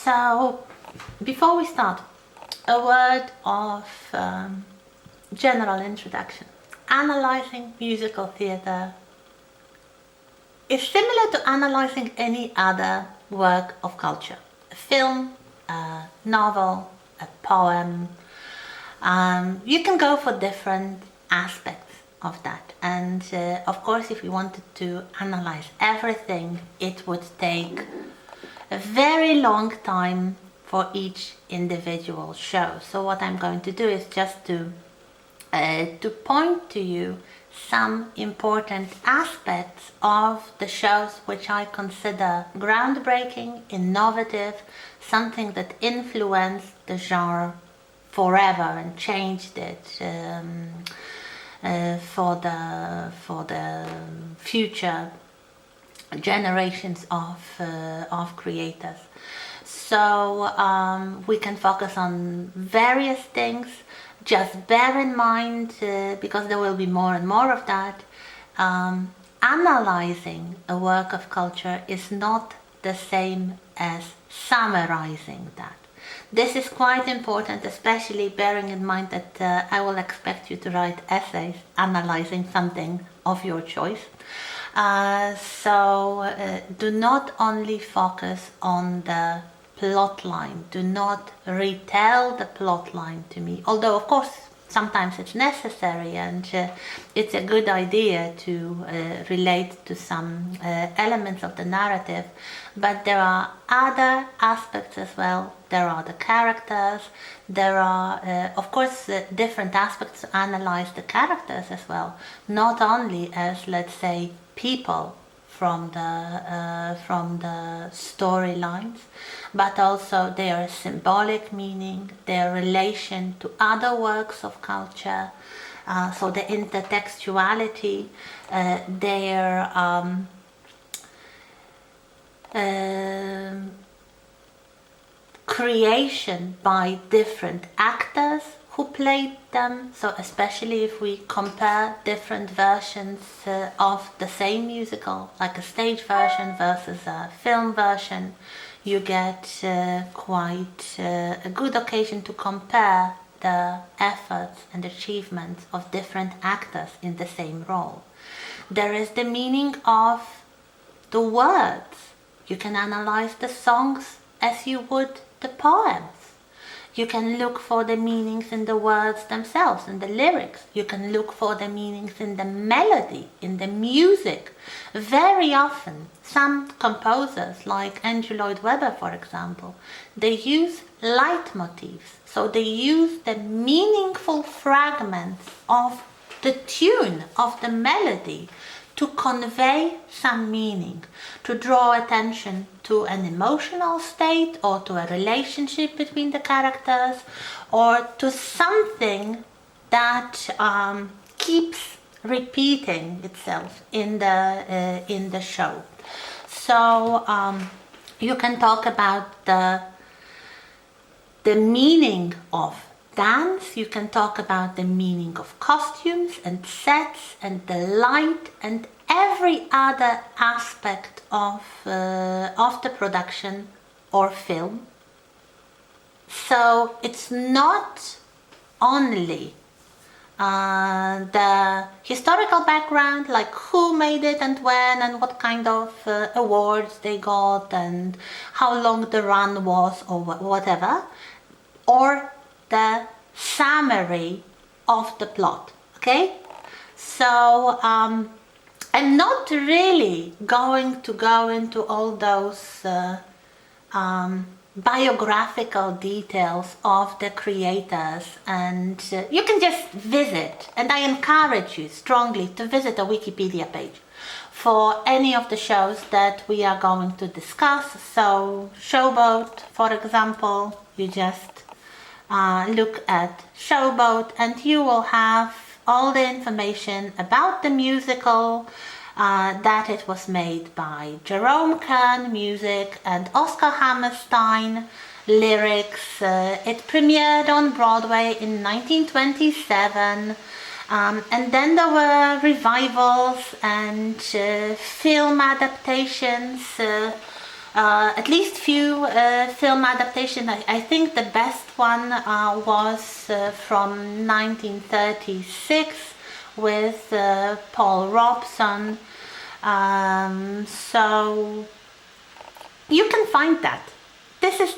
So, before we start, a word of general introduction. Analyzing musical theatre is similar to analyzing any other work of culture. A film, a novel, a poem. You can go for different aspects of that. And of course, if you wanted to analyze everything, it would take a very long time for each individual show. So what I'm going to do is just to point to you some important aspects of the shows which I consider groundbreaking, innovative, something that influenced the genre forever and changed it for the future generations of creators. So we can focus on various things. Just bear in mind, because there will be more and more of that, analyzing a work of culture is not the same as summarizing that. This is quite important, especially bearing in mind that I will expect you to write essays analyzing something of your choice. So do not only focus on the plot line, do not retell the plot line to me, although of course sometimes it's necessary and it's a good idea to relate to some elements of the narrative, but there are other aspects as well. There are the characters, there are of course different aspects to analyze the characters as well, not only as, let's say, people from the storylines, but also their symbolic meaning, their relation to other works of culture, so the intertextuality, their creation by different actors who played them. So especially if we compare different versions of the same musical, like a stage version versus a film version, you get quite a good occasion to compare the efforts and achievements of different actors in the same role. There is the meaning of the words. You can analyze the songs as you would the poems. You can look for the meanings in the words themselves, in the lyrics. You can look for the meanings in the melody, in the music. Very often, some composers, like Andrew Lloyd Webber, for example, they use leitmotifs. So they use the meaningful fragments of the tune, of the melody, to convey some meaning, to draw attention to an emotional state or to a relationship between the characters or to something that keeps repeating itself in the show. So you can talk about the meaning of dance, you can talk about the meaning of costumes and sets and the light and every other aspect of the production or film. So it's not only the historical background, like who made it and when and what kind of awards they got and how long the run was or whatever, or the summary of the plot, okay? So I'm not really going to go into all those biographical details of the creators, and you can just visit, and I encourage you strongly to visit a Wikipedia page for any of the shows that we are going to discuss. So Showboat, for example, you just look at Showboat and you will have all the information about the musical, that it was made by Jerome Kern, music, and Oscar Hammerstein, lyrics. It premiered on Broadway in 1927, and then there were revivals and film adaptations at least few film adaptations. I think the best one was from 1936 with Paul Robeson. So you can find that. This is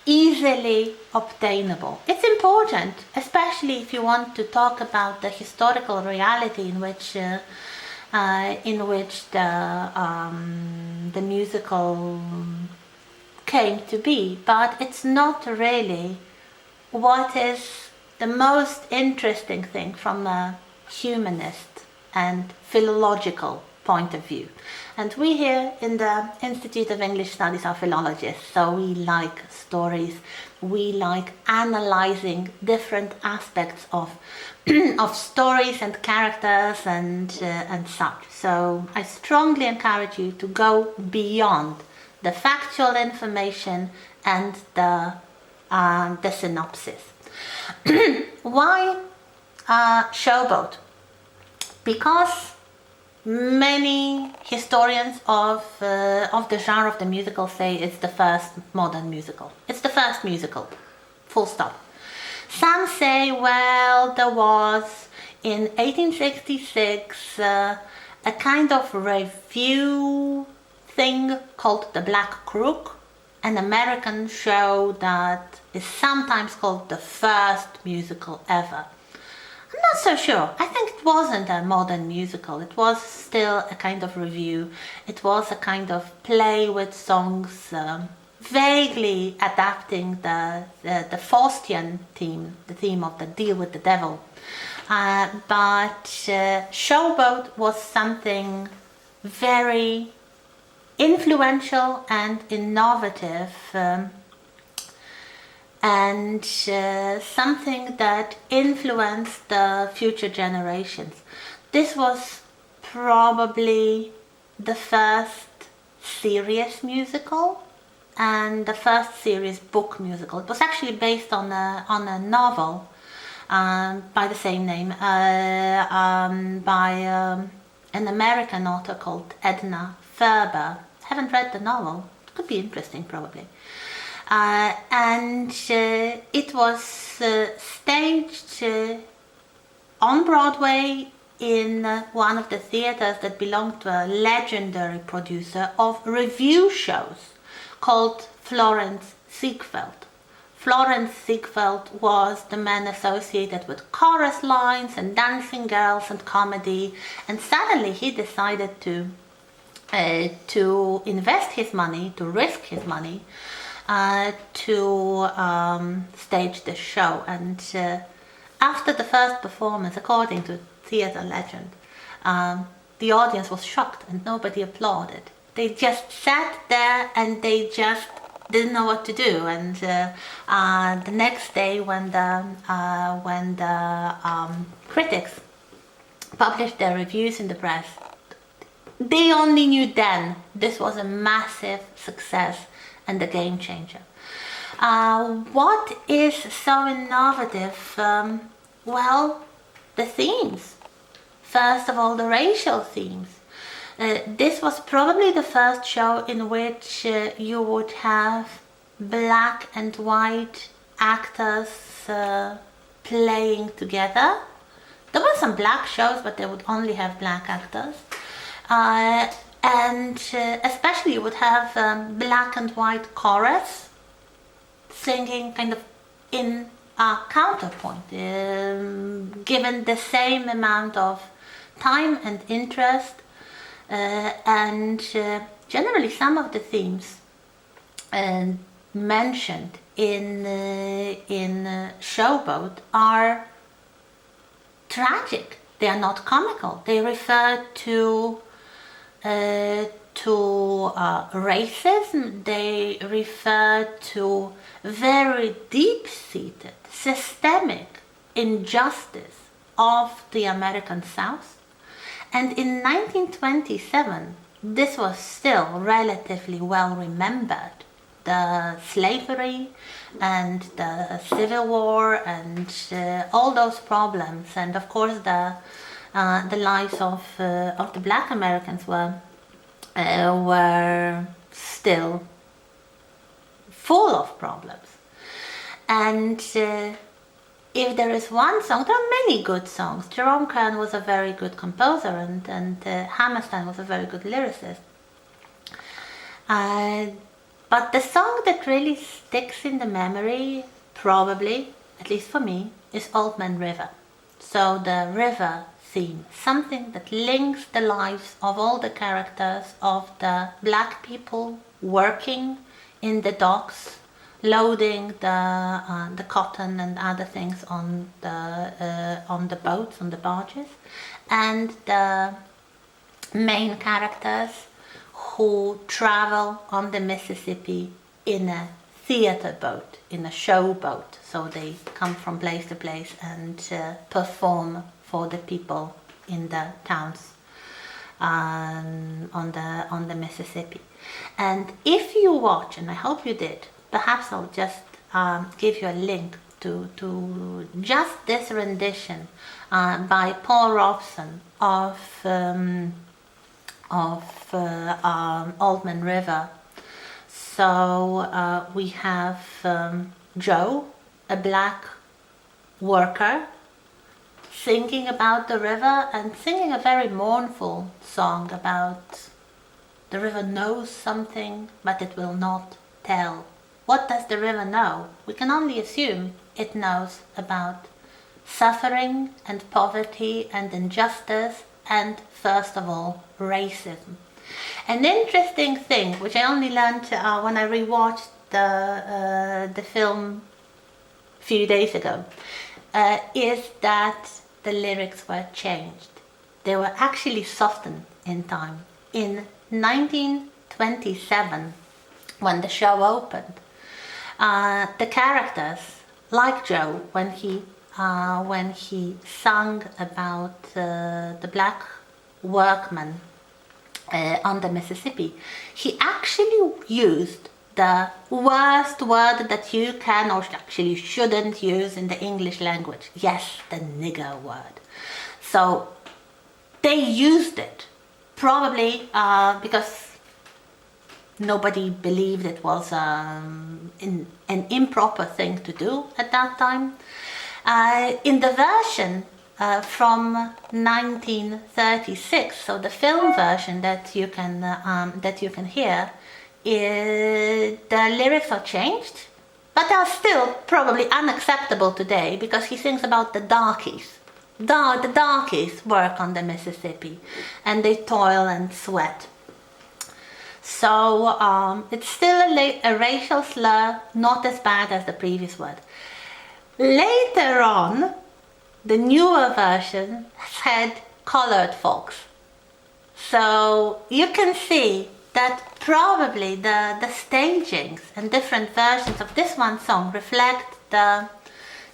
easily obtainable. It's important, especially if you want to talk about the historical reality in which the musical came to be. But it's not really what is the most interesting thing from a humanist and philological point of view. And we here in the Institute of English Studies are philologists, so we like stories, we like analyzing different aspects of of stories and characters and such. So I strongly encourage you to go beyond the factual information and the synopsis. Why Showboat? Because many historians of the genre of the musical say it's the first modern musical. It's the first musical, full stop. Some say, well, there was in 1866 a kind of review thing called The Black Crook, an American show that is sometimes called the first musical ever. I'm not so sure. I think it wasn't a modern musical. It was still a kind of review. It was a kind of play with songs, vaguely adapting the Faustian theme, the theme of the Deal with the Devil. But Showboat was something very influential and innovative, and something that influenced the future generations. This was probably the first serious musical and the first serious book musical. It was actually based on a novel by the same name by an American author called Edna Ferber. I haven't read the novel. It could be interesting, probably. And it was staged on Broadway in one of the theaters that belonged to a legendary producer of revue shows called Florence Ziegfeld. Florence Ziegfeld was the man associated with chorus lines and dancing girls and comedy, and suddenly he decided to invest his money, to risk his money, to stage the show. And after the first performance, according to theatre legend, the audience was shocked and nobody applauded. They just sat there and they just didn't know what to do. And the next day, when the critics published their reviews in the press, they only knew then this was a massive success and a game changer. What is so innovative? Well, the themes. First of all, the racial themes. This was probably the first show in which you would have black and white actors playing together. There were some black shows, but they would only have black actors. And especially you would have black and white chorus singing kind of in a counterpoint, given the same amount of time and interest, and generally some of the themes mentioned in Showboat are tragic. They are not comical. They refer to racism. They refer to very deep-seated, systemic injustice of the American South. And in 1927, this was still relatively well remembered. The slavery and the Civil War and all those problems, and of course the lives of the Black Americans were still full of problems. And if there is one song, there are many good songs. Jerome Kern was a very good composer, and Hammerstein was a very good lyricist. But the song that really sticks in the memory, probably, at least for me, is Old Man River. So the river theme, something that links the lives of all the characters of the black people working in the docks, loading the cotton and other things on the boats, on the barges, and the main characters who travel on the Mississippi in a theater boat, in a show boat. So they come from place to place and perform for the people in the towns on the Mississippi. And if you watch, and I hope you did, perhaps I'll just give you a link to just this rendition by Paul Robson of Old Man River. So we have Joe, a black worker, singing about the river and singing a very mournful song about the river knows something, but it will not tell. What does the river know? We can only assume it knows about suffering and poverty and injustice and, first of all, racism. An interesting thing, which I only learned when I rewatched the film a few days ago, is that the lyrics were changed. They were actually softened in time. In 1927, when the show opened, the characters, like Joe, when he sung about the black workman on the Mississippi, he actually used the worst word that you can or actually shouldn't use in the English language. Yes, the nigger word. So they used it, probably because nobody believed it was an improper thing to do at that time. In the version from 1936, so the film version that you can hear, the lyrics are changed, but they are still probably unacceptable today because he sings about the darkies. The darkies work on the Mississippi and they toil and sweat. So it's still a racial slur, not as bad as the previous word. Later on, the newer version said colored folks. So you can see that probably the stagings and different versions of this one song reflect the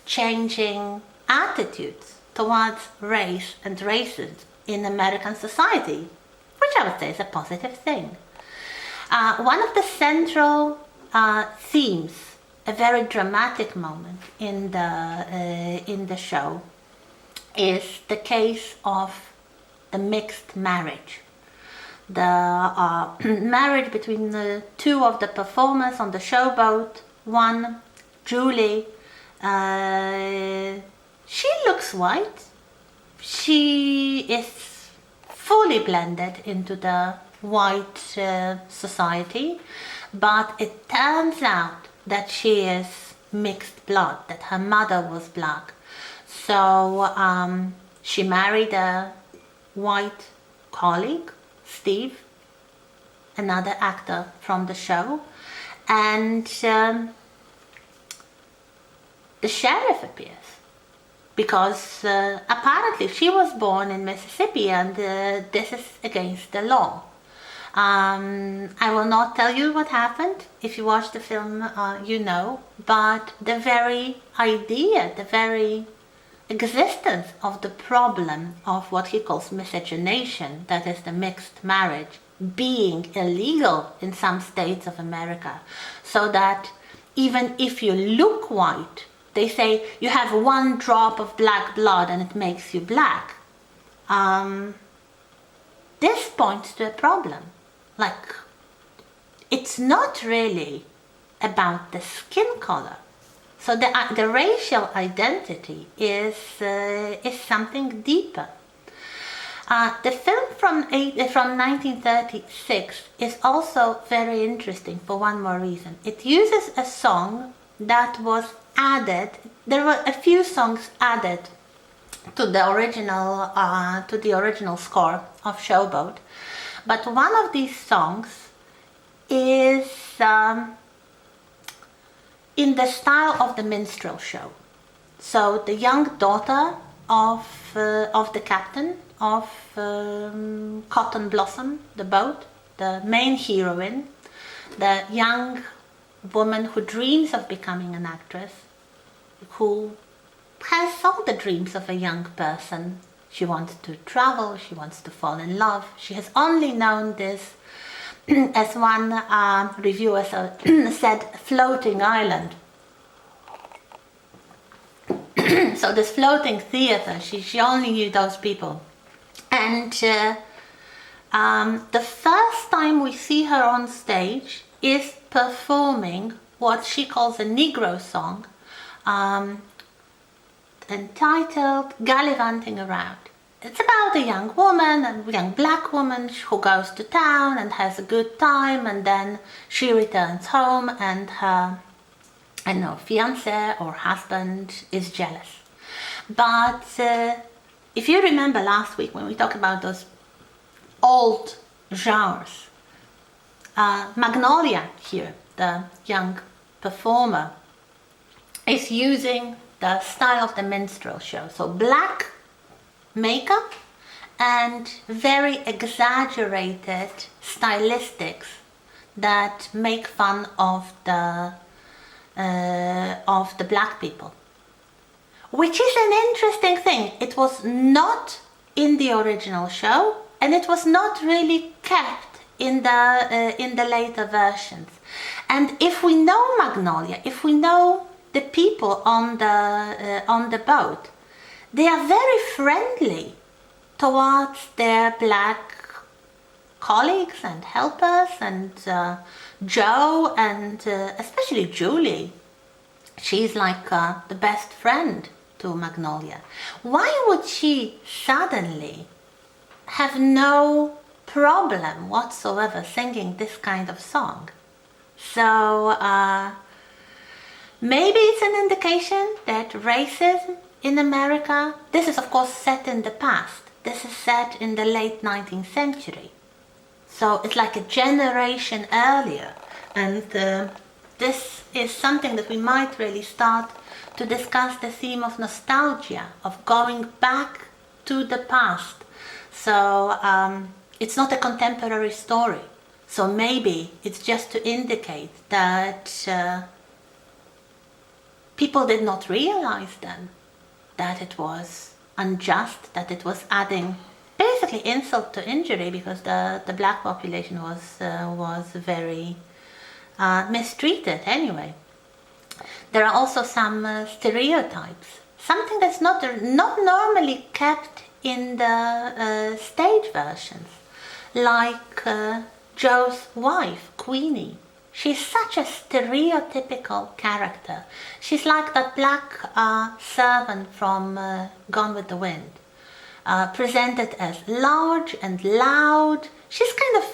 changing attitudes towards race and racism in American society, which I would say is a positive thing. One of the central themes, a very dramatic moment in the show, is the case of the mixed marriage. The marriage between the two of the performers on the showboat. One, Julie, she looks white. She is fully blended into the white society, but it turns out that she is mixed blood, that her mother was black. So she married a white colleague, Steve, another actor from the show, and the sheriff appears because apparently she was born in Mississippi and this is against the law. I will not tell you what happened. If you watch the film, you know, but the very idea, the very existence of the problem of what he calls miscegenation, that is the mixed marriage, being illegal in some states of America, so that even if you look white, they say you have one drop of black blood and it makes you black. This points to a problem. Like, it's not really about the skin color. So the racial identity is something deeper. The film from 1936 is also very interesting for one more reason. It uses a song that was added. There were a few songs added to the original score of Showboat, but one of these songs is in the style of the minstrel show. So the young daughter of the captain of Cotton Blossom, the boat, the main heroine, the young woman who dreams of becoming an actress, who has all the dreams of a young person. She wants to travel, she wants to fall in love. She has only known this, as one reviewer said, floating island. So this floating theater, she only knew those people. And the first time we see her on stage is performing what she calls a Negro song, entitled Gallivanting Around. It's about a young woman, a young black woman who goes to town and has a good time, and then she returns home and her, I don't know, fiancé or husband is jealous. But if you remember last week when we talked about those old genres, Magnolia here, the young performer, is using the style of the minstrel show. So black makeup and very exaggerated stylistics that make fun of the black people. Which is an interesting thing. It was not in the original show, and it was not really kept in the later versions. And if we know Magnolia, if we know the people on the boat, they are very friendly towards their black colleagues and helpers, and Joe, and especially Julie. She's like the best friend to Magnolia. Why would she suddenly have no problem whatsoever singing this kind of song? So maybe it's an indication that racism in America, this is of course set in the past. This is set in the late 19th century. So it's like a generation earlier. And this is something that we might really start to discuss, the theme of nostalgia, of going back to the past. So it's not a contemporary story. So maybe it's just to indicate that people did not realize then that it was unjust, that it was adding basically insult to injury, because the black population was very mistreated anyway. There are also some stereotypes, something that's not normally kept in the stage versions, like Joe's wife, Queenie. She's such a stereotypical character. She's like that black servant from Gone with the Wind, presented as large and loud. She's kind of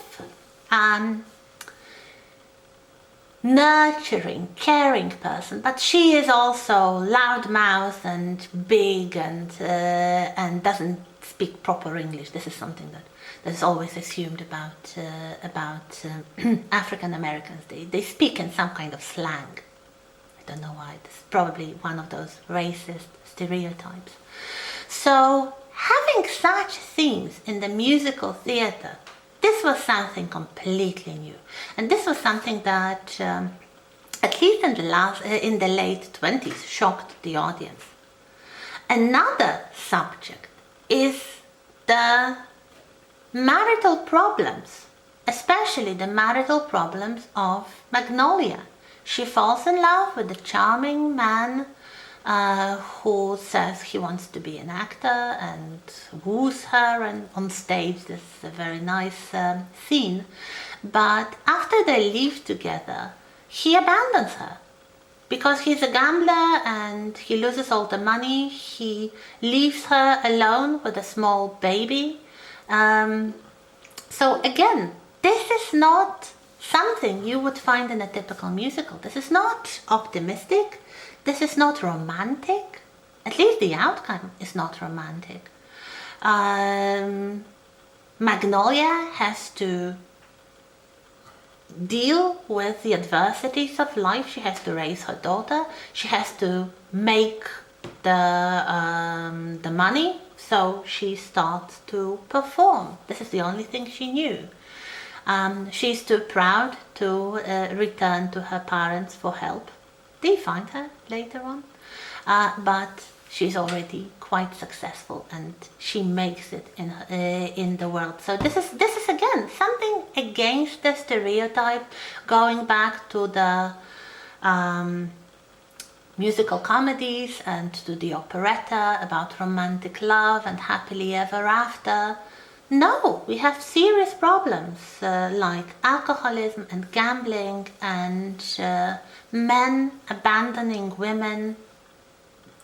nurturing, caring person, but she is also loudmouth and big and doesn't speak proper English. This is something that is always assumed about African Americans. They speak in some kind of slang. I don't know why. This is probably one of those racist stereotypes. So having such themes in the musical theatre, this was something completely new, and this was something that, at least in the late 20s, shocked the audience. Another subject is the marital problems, especially the marital problems of Magnolia. She falls in love with a charming man who says he wants to be an actor and woos her, and on stage this is a very nice scene. But after after they live together, he abandons her because he's a gambler and he loses all the money. He leaves her alone with a small baby. So again, this is not something you would find in a typical musical. This is not optimistic. This is not romantic. At least the outcome is not romantic. Magnolia has to deal with the adversities of life. She has to raise her daughter. She has to make the money. So she starts to perform. This is the only thing she knew. She's too proud to return to her parents for help. They find her later on, but she's already quite successful and she makes it in the world. So this is again something against the stereotype, going back to the musical comedies and to the operetta about romantic love and happily ever after. No, we have serious problems like alcoholism and gambling and men abandoning women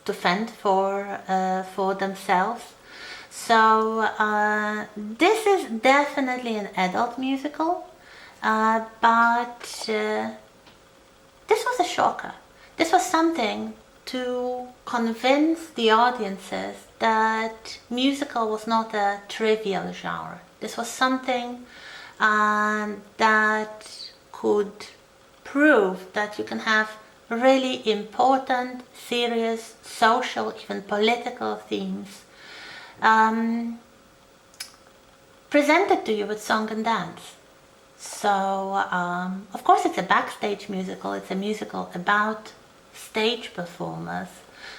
to fend for themselves. So this is definitely an adult musical, but this was a shocker. This was something to convince the audiences that musical was not a trivial genre. This was something that could prove that you can have really important, serious, social, even political themes presented to you with song and dance. So, of course, it's a backstage musical. It's a musical about stage performers.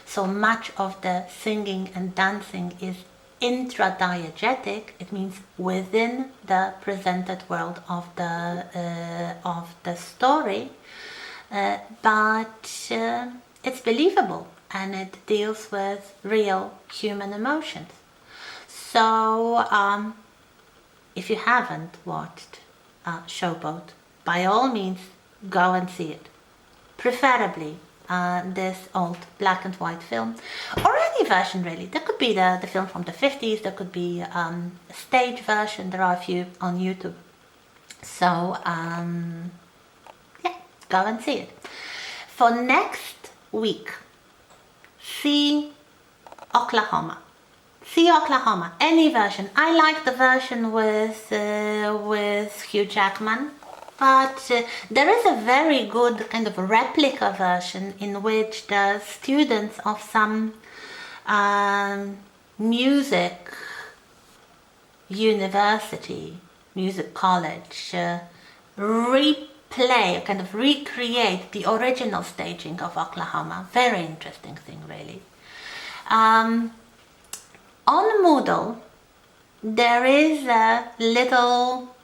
So much of the singing and dancing is intradiegetic. It means within the presented world of the story. But it's believable and it deals with real human emotions. So if you haven't watched Showboat, by all means go and see it. Preferably this old black and white film, or any version really. There could be the film from the 50s, there could be a stage version, there are a few on YouTube. So yeah, go and see it. For next week, see Oklahoma. See Oklahoma, any version. I like the version with Hugh Jackman, but there is a very good kind of replica version in which the students of some music university, music college, kind of recreate the original staging of Oklahoma. Very interesting thing, really. On Moodle, there is a little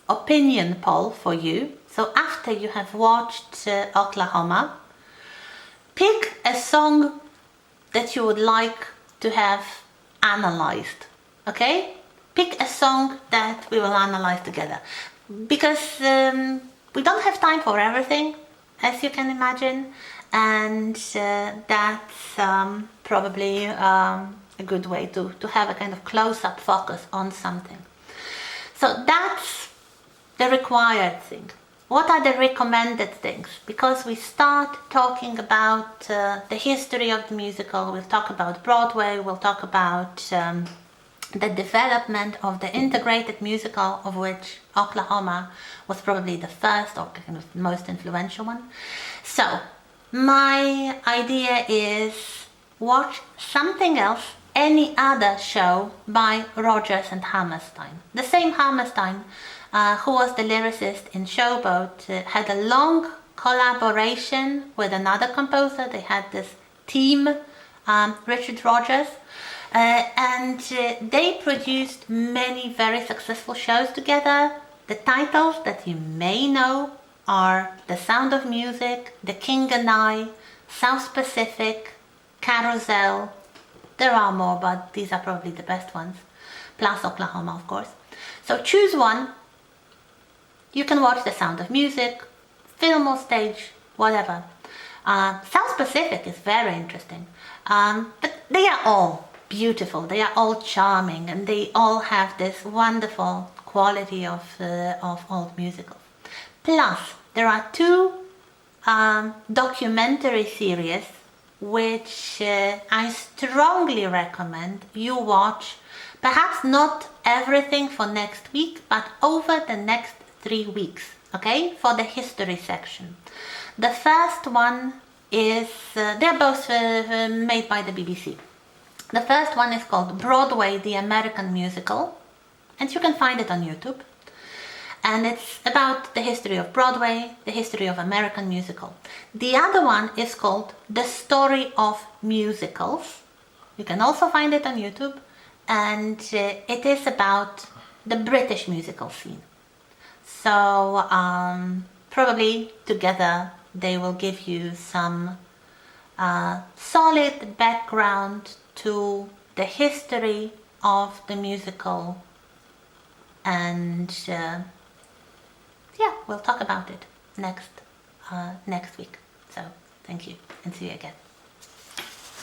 opinion poll for you. So after you have watched Oklahoma, pick a song that you would like to have analyzed. Okay? Pick a song that we will analyze together. Because we don't have time for everything, as you can imagine. And that's probably a good way to have a kind of close-up focus on something. So that's the required thing. What are the recommended things? Because we start talking about the history of the musical, we'll talk about Broadway, we'll talk about the development of the integrated musical, of which Oklahoma was probably the first or kind of most influential one. So my idea is watch something else, any other show by Rodgers and Hammerstein. The same Hammerstein who was the lyricist in Showboat had a long collaboration with another composer. They had this team, Richard Rodgers, and they produced many very successful shows together. The titles that you may know are The Sound of Music, The King and I, South Pacific, Carousel. There are more, but these are probably the best ones, plus Oklahoma, of course. So choose one You can watch The Sound of Music, film or stage, whatever. South Pacific is very interesting, but they are all beautiful, they are all charming, and they all have this wonderful quality of old musicals. Plus, there are two documentary series which I strongly recommend you watch. Perhaps not everything for next week, but over the next 3 weeks, okay, for the history section. The first one is, they're both made by the BBC. The first one is called Broadway, the American Musical, and you can find it on YouTube. And it's about the history of Broadway, the history of American musical. The other one is called The Story of Musicals. You can also find it on YouTube, and it is about the British musical scene. So probably together they will give you some solid background to the history of the musical, and yeah, we'll talk about it next week. So thank you, and see you again.